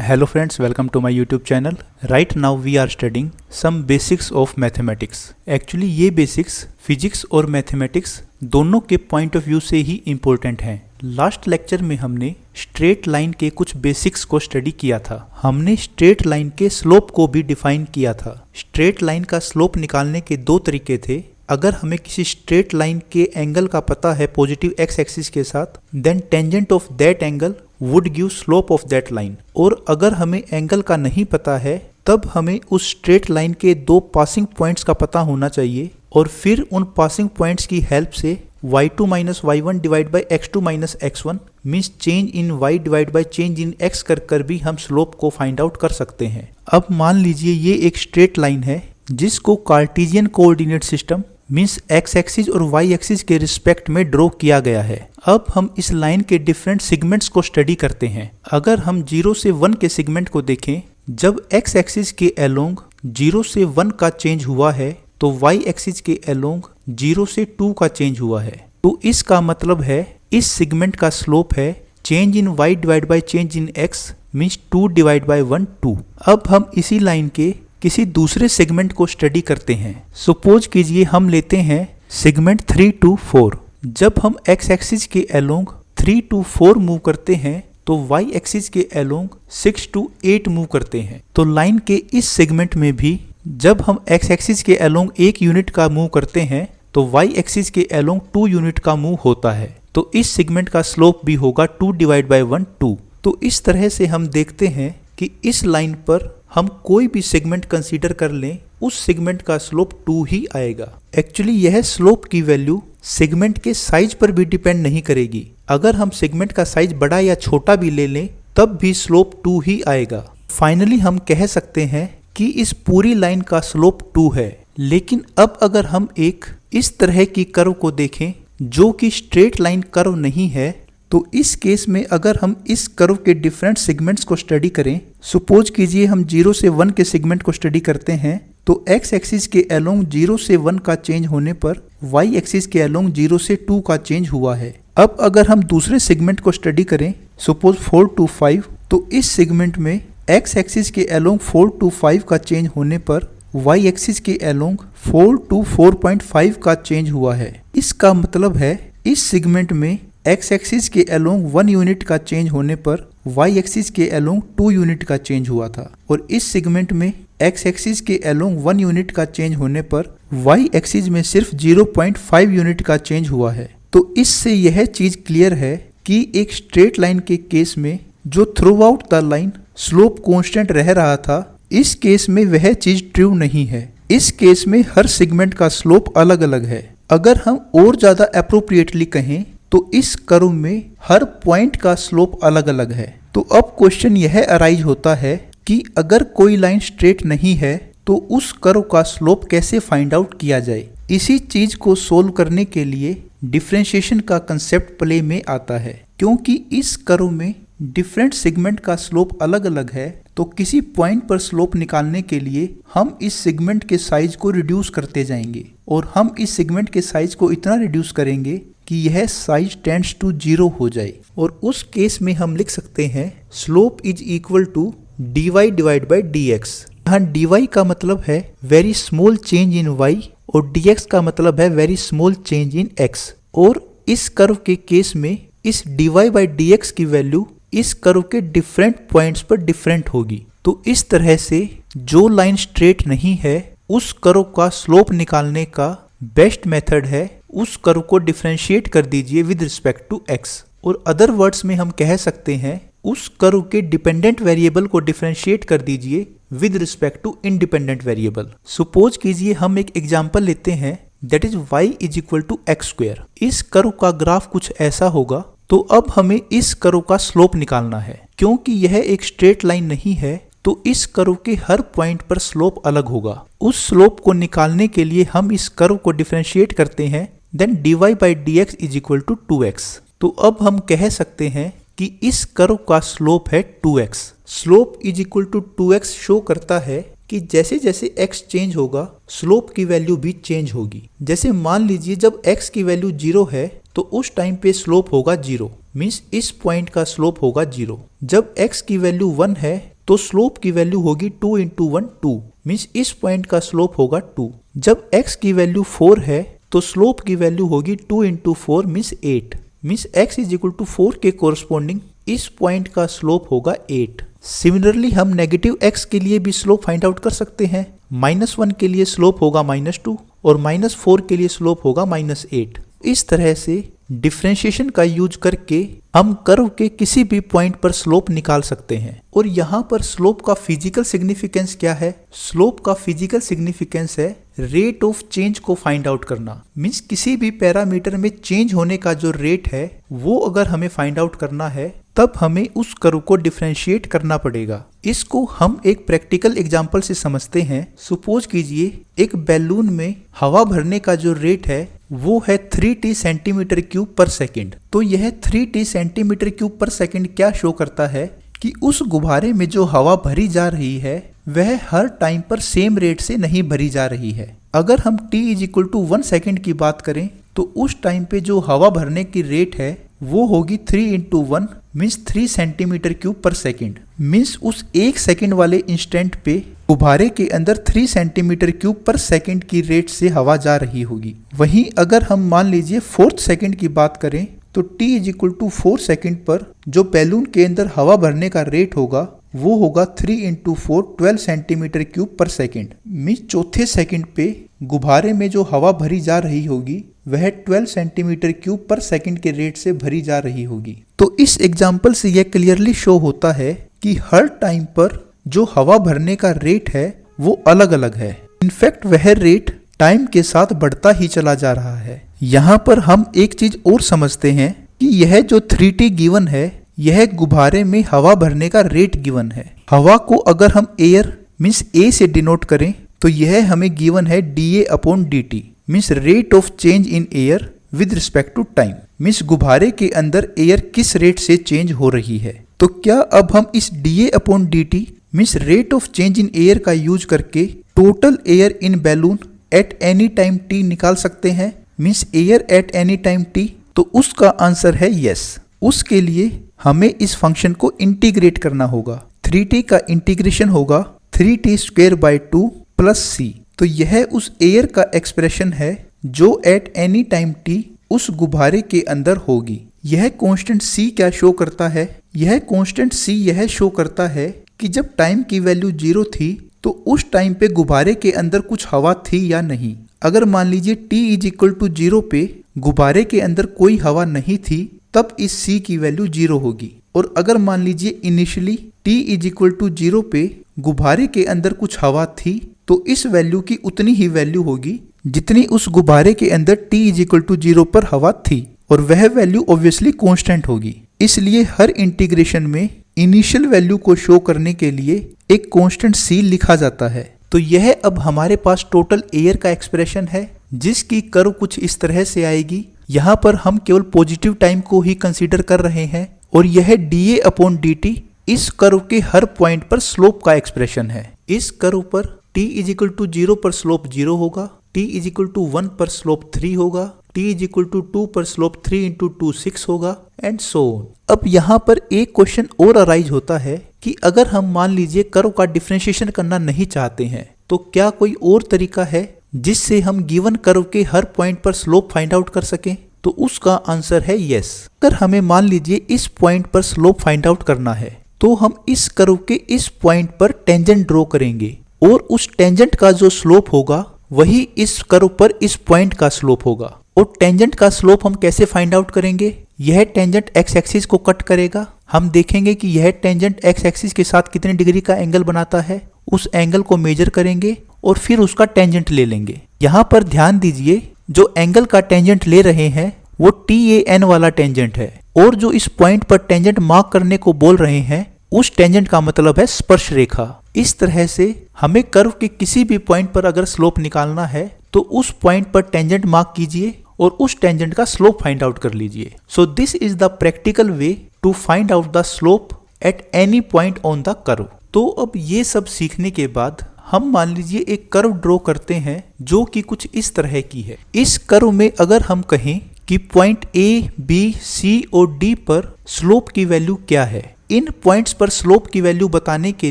Hello friends, welcome to my YouTube channel. Right now we are studying some basics of mathematics. Actually ये basics physics और mathematics दोनों के point of view से ही important हैं. Last lecture में हमने straight line के कुछ बेसिक्स को स्टडी किया था. हमने स्ट्रेट लाइन के स्लोप को भी डिफाइन किया था. स्ट्रेट लाइन का स्लोप निकालने के दो तरीके थे. अगर हमें किसी स्ट्रेट लाइन के एंगल का पता है पॉजिटिव एक्स एक्सिस के साथ, then tangent of that angle would give slope of that line. और अगर हमें एंगल का नहीं पता है तब हमें उस स्ट्रेट लाइन के दो पासिंग पॉइंट्स का पता होना चाहिए और फिर उन पासिंग पॉइंट्स की हेल्प से y2 minus y1 divide by x2 minus x1 means change in y divide by change in x कर भी हम स्लोप को फाइंड आउट कर सकते हैं. अब मान लीजिए ये एक स्ट्रेट लाइन है जिसको Cartesian coordinate system means x axis और y एक्सिस के रिस्पेक्ट में ड्रॉ किया गया है. अब हम इस लाइन के डिफरेंट सेगमेंट्स को स्टडी करते हैं. अगर हम 0 से 1 के सेगमेंट को देखें, जब x एक्सिस के अलोंग 0 से 1 का चेंज हुआ है तो y एक्सिस के अलोंग 0 से 2 का चेंज हुआ है. तो इसका मतलब है इस सेगमेंट का स्लोप है change in y divide by change in x means 2 divide by 1 2. अब हम इसी लाइन के किसी दूसरे सेगमेंट को स्टडी करते हैं. सपोज कीजिए हम लेते हैं सेगमेंट 3 to 4. जब हम x एक्सिस के अलोंग 3 to 4 मूव करते हैं तो y एक्सिस के अलोंग 6 to 8 मूव करते हैं. तो लाइन के इस सेगमेंट में भी जब हम x एक्सिस के अलोंग 1 यूनिट का मूव करते हैं तो y एक्सिस के अलोंग 2 यूनिट का मूव होता है. तो इस सेगमेंट का स्लोप भी होगा 2 डिवाइड बाई 1 2. तो इस तरह से हम देखते हैं कि इस लाइन पर हम कोई भी सेगमेंट कंसीडर कर लें उस सेगमेंट का स्लोप 2 ही आएगा. एक्चुअली यह स्लोप की वैल्यू सेगमेंट के साइज पर भी डिपेंड नहीं करेगी. अगर हम सेगमेंट का साइज बड़ा या छोटा भी ले लें तब भी स्लोप 2 ही आएगा. फाइनली हम कह सकते हैं कि इस पूरी लाइन का स्लोप 2 है. लेकिन अब अगर हम एक इस तरह की कर्व को देखें जो कि स्ट्रेट लाइन कर्व नहीं है, तो इस केस में अगर हम इस कर्व के डिफरेंट सेगमेंट्स को स्टडी करें, सपोज कीजिए हम 0 से 1 के सेगमेंट को स्टडी करते हैं, तो x एक्सिस के अलोंग 0 से 1 का चेंज होने पर y एक्सिस के अलोंग 0 से 2 का चेंज हुआ है. अब अगर हम दूसरे सेगमेंट को स्टडी करें, सपोज 4 to 5, तो इस सेगमेंट में x एक्सिस के अलोंग 4 to 5 का चेंज होने पर y एक्सिस के अलोंग 4 to 4.5 का चेंज हुआ है. इसका मतलब है इस सेगमेंट में x एक्सिस के अलोंग 1 यूनिट का चेंज होने पर y एक्सिस के अलोंग 2 यूनिट का चेंज हुआ था और इस सेगमेंट में x एक्सिस के अलोंग 1 यूनिट का चेंज होने पर y एक्सिस में सिर्फ 0.5 यूनिट का चेंज हुआ है. तो इससे यह चीज क्लियर है कि एक स्ट्रेट लाइन के केस में जो through out the line slope constant रह रहा था, इस केस में वह चीज ट्रू नहीं है. इस केस में हर सेगमेंट का स्लोप अलग अलग है. अगर हम और ज्यादा अप्रोप्रिएटली कहें तो इस कर्व में हर पॉइंट का स्लोप अलग अलग है. तो अब क्वेश्चन यह अराइज होता है कि अगर कोई लाइन स्ट्रेट नहीं है तो उस कर्व का स्लोप कैसे फाइंड आउट किया जाए. इसी चीज को सोल्व करने के लिए डिफरेंशिएशन का कंसेप्ट प्ले में आता है. क्योंकि इस कर्व में डिफरेंट सेगमेंट का स्लोप अलग अलग है, तो किसी पॉइंट पर स्लोप निकालने के लिए हम इस सेगमेंट के साइज को रिड्यूस करते जाएंगे और हम इस सेगमेंट के साइज को इतना रिड्यूस करेंगे कि यह साइज टेंड्स टू 0 हो जाए. और उस केस में हम लिख सकते हैं slope is equal to dy divide by dx. यहाँ dy का मतलब है very small change in y और dx का मतलब है very small change in x. और इस कर्व के केस में इस dy बाई dx की वैल्यू इस कर्व के डिफरेंट पॉइंट्स पर डिफरेंट होगी. तो इस तरह से जो लाइन स्ट्रेट नहीं है उस कर्व का स्लोप निकालने का बेस्ट मेथड है उस कर्व को डिफरेंशिएट कर दीजिए विद रिस्पेक्ट टू x. और अदर वर्ड्स में हम कह सकते हैं उस कर्व के डिपेंडेंट वेरिएबल को डिफरेंशिएट कर दीजिए with respect to independent variable. Suppose कीजिए हम एक एग्जांपल लेते हैं that is y is equal to X square. इस कर्व का ग्राफ कुछ ऐसा होगा. तो अब हमें इस कर्व का स्लोप निकालना है. क्योंकि यह एक स्ट्रेट लाइन नहीं है तो इस कर्व के हर पॉइंट पर स्लोप अलग होगा. उस स्लोप को निकालने के लिए हम इस कर्व को डिफरेंशिएट करते हैं, then dy by dx is equal to 2x. तो अब हम कह सकते हैं कि इस कर्व का स्लोप है 2x. Slope is equal to 2x show करता है कि जैसे जैसे x चेंज होगा स्लोप की वैल्यू भी चेंज होगी. जैसे मान लीजिए जब x की वैल्यू 0 है तो उस टाइम पे स्लोप होगा 0, मीन्स इस पॉइंट का स्लोप होगा 0। जब x की वैल्यू 1 है तो स्लोप की वैल्यू होगी 2 × 1 2, मीन्स इस पॉइंट का स्लोप होगा 2। जब x की वैल्यू 4 है तो स्लोप की वैल्यू होगी 2 × 4 मीन्स 8, मीन्स x = 4 के कोरस्पोंडिंग इस पॉइंट का स्लोप होगा 8। सिमिलरली हम नेगेटिव x के लिए भी स्लोप फाइंड आउट कर सकते हैं। -1 के लिए स्लोप होगा -2 और -4 के लिए स्लोप होगा -8। इस तरह से डिफरेंशिएशन का यूज करके हम कर्व के किसी भी पॉइंट पर स्लोप निकाल सकते हैं। और यहाँ पर स्लोप का फिजिकल सिग्निफिकेंस क्या है? स्लोप का फिजिकल सिग्निफिकेंस है रेट ऑफ चेंज को फाइंड आउट करना। मीन्स किसी भी पैरामीटर में चेंज होने का जो रेट है वो अगर हमें फाइंड आउट करना है तब हमें उस कर्व को डिफरेंशिएट करना पड़ेगा। इसको हम एक प्रैक्टिकल एग्जांपल से समझते हैं। सपोज कीजिए एक बैलून में हवा भरने का जो रेट है वो है 3t cm3/s। तो यह 3t cm3/s क्या शो करता है कि उस गुब्बारे में जो हवा भरी जा रही है वह हर टाइम पर सेम रेट से नहीं भरी जा रही है। अगर हम t = 1 सेकेंड की बात करें तो उस टाइम पे जो हवा भरने की रेट है वो होगी 3 × 1 मीन्स 3 cm3/s। मीन्स उस 1 सेकेंड वाले इंस्टेंट पे गुब्बारे के अंदर 3 cm3/s की रेट से हवा जा रही होगी। वहीं अगर हम मान लीजिए 4th सेकेंड की बात करें तो t = 4 सेकेंड पर जो बैलून के अंदर हवा भरने का रेट होगा वो होगा 3 × 4 12 cm3/s। मीन्स चौथे सेकेंड पे गुब्बारे में जो हवा भरी जा रही होगी वह 12 cm3/s के रेट से भरी जा रही होगी। तो इस एग्जाम्पल से यह क्लियरली शो होता है कि हर टाइम पर जो हवा भरने का रेट है वो अलग अलग है। इनफैक्ट वह रेट टाइम के साथ बढ़ता ही चला जा रहा है। यहाँ पर हम एक चीज और समझते हैं कि यह जो 3t गिवन है यह गुब्बारे में हवा भरने का रेट गिवन है। हवा को अगर हम एयर मीन्स a से डिनोट करें तो यह हमें गिवन है dA/dt means rate of change in air with respect to time. Means गुब्बारे के अंदर एयर किस रेट से चेंज हो रही है। तो क्या अब हम इस dA/dt means rate of change in air का यूज करके total air in balloon at any time t निकाल सकते हैं? Means air at any time t? तो उसका आंसर है यस। उसके लिए हमें इस फंक्शन को इंटीग्रेट करना होगा। 3t का इंटीग्रेशन होगा 3t² 2 + c। तो यह उस एयर का एक्सप्रेशन है जो एट एनी टाइम t उस गुब्बारे के अंदर होगी। यह कांस्टेंट c क्या शो करता है? यह कांस्टेंट c यह शो करता है कि जब टाइम की वैल्यू 0 थी तो उस टाइम पे गुब्बारे के अंदर कुछ हवा थी या नहीं। अगर मान लीजिए t = 0 पे गुब्बारे के अंदर कोई हवा नहीं थी तब इस c की वैल्यू 0 होगी। और अगर मान लीजिए इनिशियली t = 0 पे गुब्बारे के अंदर कुछ हवा थी तो इस वैल्यू की उतनी ही वैल्यू होगी जितनी उस गुब्बारे के अंदर t = 0 पर हवा थी, और वह वैल्यू ऑब्वियसली कांस्टेंट होगी। इसलिए हर इंटीग्रेशन में इनिशियल वैल्यू को शो करने के लिए एक कांस्टेंट c लिखा जाता है। तो यह अब हमारे पास टोटल एयर का एक्सप्रेशन है जिसकी कर्व कुछ इस तरह से आएगी। यहाँ पर हम केवल पॉजिटिव टाइम को ही कंसीडर कर रहे हैं और यह dA/dt इस कर्व के हर पॉइंट पर स्लोप का एक्सप्रेशन है। इस कर्व पर t = 0 पर स्लोप 0 होगा, t = 1 पर स्लोप 3 होगा, t = 2 पर स्लोप 3 × 2 6 होगा एंड सो ऑन। अब यहाँ पर एक क्वेश्चन और अराइज होता है कि अगर हम मान लीजिए कर्व का डिफरेंशिएशन करना नहीं चाहते हैं तो क्या कोई और तरीका है जिससे हम गिवन कर्व के हर पॉइंट पर स्लोप फाइंड आउट कर सकें? तो उसका आंसर है यस। अगर हमें मान लीजिए इस पॉइंट पर स्लोप फाइंड आउट करना है तो हम इस कर्व के इस पॉइंट पर टेंजेंट ड्रॉ करेंगे और उस टेंजेंट का जो स्लोप होगा वही इस कर्व पर इस पॉइंट का स्लोप होगा। और टेंजेंट का स्लोप हम कैसे फाइंड आउट करेंगे? यह टेंजेंट एक्स एक्सिस को कट करेगा। हम देखेंगे कि यह टेंजेंट एक्स एक्सिस के साथ कितने डिग्री का एंगल बनाता है, उस एंगल को मेजर करेंगे और फिर उसका टेंजेंट ले लेंगे। यहाँ पर ध्यान दीजिए जो एंगल का टेंजेंट ले रहे हैं वो TAN वाला टेंजेंट है और जो इस पॉइंट पर टेंजेंट मार्क करने को बोल रहे हैं उस टेंजेंट का मतलब है स्पर्श रेखा। इस तरह से हमें कर्व के किसी भी पॉइंट पर अगर स्लोप निकालना है तो उस पॉइंट पर टेंजेंट मार्क कीजिए और उस टेंजेंट का स्लोप फाइंड आउट कर लीजिए। So this is the practical way to find out the slope at any point on the curve. तो अब ये सब सीखने के बाद हम मान लीजिए एक कर्व ड्रॉ करते हैं जो कि कुछ इस तरह की है। इस कर्व में अगर हम कहें कि पॉइंट ए, बी, सी और डी पर स्लोप की वैल्यू क्या है। इन पॉइंट्स पर स्लोप की वैल्यू बताने के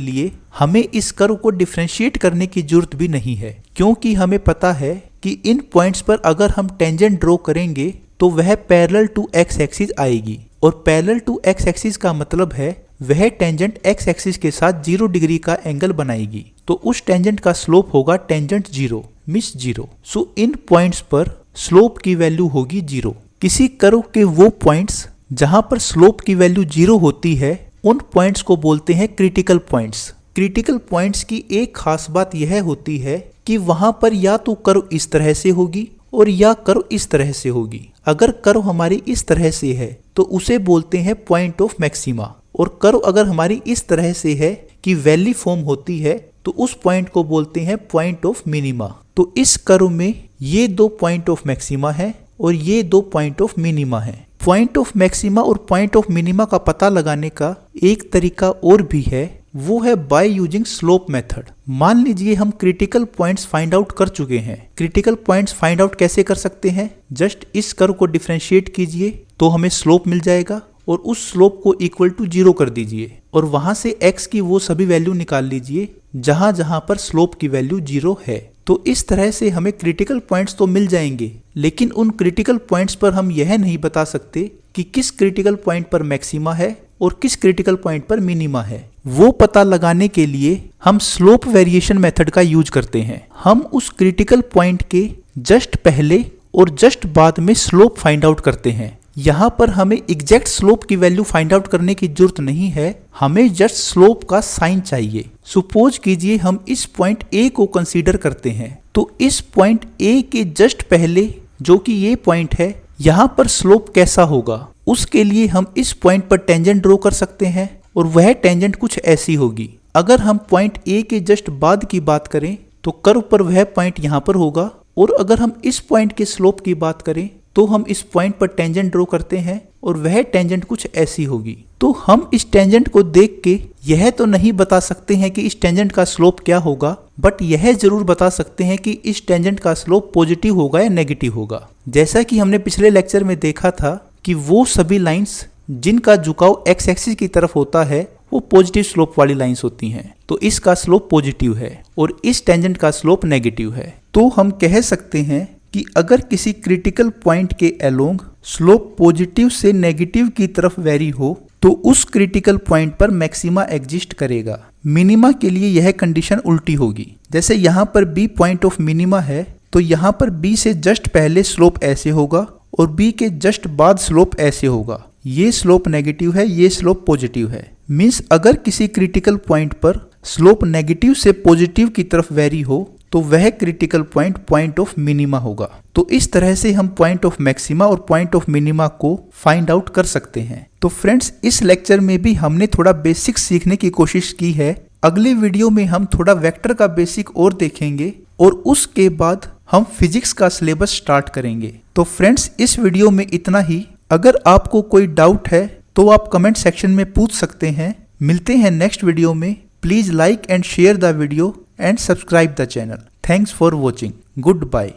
लिए हमें इस कर्व को डिफरेंशिएट करने की जरूरत भी नहीं है, क्योंकि हमें पता है कि इन पॉइंट्स पर अगर हम टेंजेंट ड्रॉ करेंगे तो वह पैरेलल टू एक्स एक्सिस आएगी, और पैरेलल टू एक्स एक्सिस का मतलब है वह टेंजेंट एक्स एक्सिस के साथ 0 डिग्री का एंगल बनाएगी। तो उस टेंजेंट का स्लोप होगा टेंजेंट 0 मींस 0। सो इन पॉइंट्स पर स्लोप की वैल्यू होगी 0। किसी कर्व के वो पॉइंट्स जहां पर स्लोप की वैल्यू 0 होती है उन पॉइंट्स को बोलते हैं क्रिटिकल पॉइंट्स। क्रिटिकल पॉइंट्स की एक खास बात यह होती है कि वहां पर या तो कर्व इस तरह से होगी और या कर्व इस तरह से होगी। अगर कर्व हमारी इस तरह से है तो उसे बोलते हैं पॉइंट ऑफ मैक्सिमा, और कर्व अगर हमारी इस तरह से है कि वैली फॉर्म होती है तो उस पॉइंट को बोलते हैं पॉइंट ऑफ मिनिमा। तो इस कर्व में ये 2 पॉइंट ऑफ मैक्सिमा है और ये 2 पॉइंट ऑफ मिनिमा है। पॉइंट ऑफ मैक्सिमा और पॉइंट ऑफ मिनिमा का पता लगाने का एक तरीका और भी है, वो है बाय यूजिंग स्लोप मेथड। मान लीजिए हम क्रिटिकल पॉइंट्स फाइंड आउट कर चुके हैं। क्रिटिकल पॉइंट्स फाइंड आउट कैसे कर सकते हैं? जस्ट इस कर्व को डिफरेंशिएट कीजिए तो हमें स्लोप मिल जाएगा, और उस स्लोप को इक्वल टू 0 कर दीजिए, और वहां से x की वो सभी वैल्यू निकाल लीजिए जहां जहां पर स्लोप की वैल्यू 0 है। तो इस तरह से हमें क्रिटिकल पॉइंट्स तो मिल जाएंगे, लेकिन उन क्रिटिकल पॉइंट्स पर हम यह नहीं बता सकते कि किस क्रिटिकल पॉइंट पर मैक्सिमा है और किस क्रिटिकल पॉइंट पर मिनिमा है। वो पता लगाने के लिए हम स्लोप वेरिएशन मेथड का यूज करते हैं। हम उस क्रिटिकल पॉइंट के जस्ट पहले और जस्ट बाद में स्लोप फाइंड आउट करते हैं। यहाँ पर हमें एग्जैक्ट स्लोप की वैल्यू फाइंड आउट करने की जरूरत नहीं है, हमें जस्ट स्लोप का साइन चाहिए। सपोज कीजिए हम इस पॉइंट ए को कंसीडर करते हैं, तो इस पॉइंट ए के जस्ट पहले जो कि ये पॉइंट है, यहाँ पर स्लोप कैसा होगा उसके लिए हम इस पॉइंट पर टेंजेंट ड्रॉ कर सकते हैं, और वह टेंजेंट कुछ ऐसी होगी। अगर हम पॉइंट ए के जस्ट बाद की बात करें तो कर्व पर वह पॉइंट यहाँ पर होगा, और अगर हम इस पॉइंट के स्लोप की बात करें तो हम इस पॉइंट पर टेंजेंट ड्रॉ करते हैं और वह टेंजेंट कुछ ऐसी होगी। तो हम इस टेंजेंट को देख के यह तो नहीं बता सकते हैं कि इस टेंजेंट का स्लोप क्या होगा, बट यह जरूर बता सकते हैं कि इस टेंजेंट का स्लोप पॉजिटिव होगा या नेगेटिव होगा। जैसा कि हमने पिछले लेक्चर में देखा था कि वो सभी लाइंस जिनका झुकाव एक्स एक्सिस की तरफ होता है वो पॉजिटिव स्लोप वाली लाइंस होती हैं। तो इसका स्लोप पॉजिटिव है और इस टेंजेंट का स्लोप नेगेटिव है। तो हम कह सकते हैं कि अगर किसी क्रिटिकल पॉइंट के अलोंग स्लोप पॉजिटिव से नेगेटिव की तरफ वेरी हो तो उस क्रिटिकल पॉइंट पर मैक्सिमा एग्जिस्ट करेगा। मिनिमा के लिए यह कंडीशन उल्टी होगी। जैसे यहाँ पर बी पॉइंट ऑफ मिनिमा है तो यहाँ पर बी से जस्ट पहले स्लोप ऐसे होगा और बी के जस्ट बाद स्लोप ऐसे होगा। ये स्लोप नेगेटिव है, ये स्लोप पॉजिटिव है। मीन्स अगर किसी क्रिटिकल पॉइंट पर स्लोप नेगेटिव से पॉजिटिव की तरफ वेरी हो तो वह critical point point of minima होगा। तो इस तरह से हम पॉइंट ऑफ मैक्सिमा और पॉइंट ऑफ मिनिमा को फाइंड आउट कर सकते हैं। तो फ्रेंड्स, इस लेक्चर में भी हमने थोड़ा बेसिक सीखने की कोशिश की है। अगले वीडियो में हम थोड़ा वेक्टर का बेसिक और देखेंगे और उसके बाद हम फिजिक्स का सिलेबस स्टार्ट करेंगे। तो फ्रेंड्स, इस वीडियो में इतना ही। अगर आपको कोई डाउट है तो आप कमेंट सेक्शन में पूछ सकते हैं। मिलते हैं नेक्स्ट वीडियो में। Please like and share the video and subscribe the channel. Thanks for watching. Goodbye.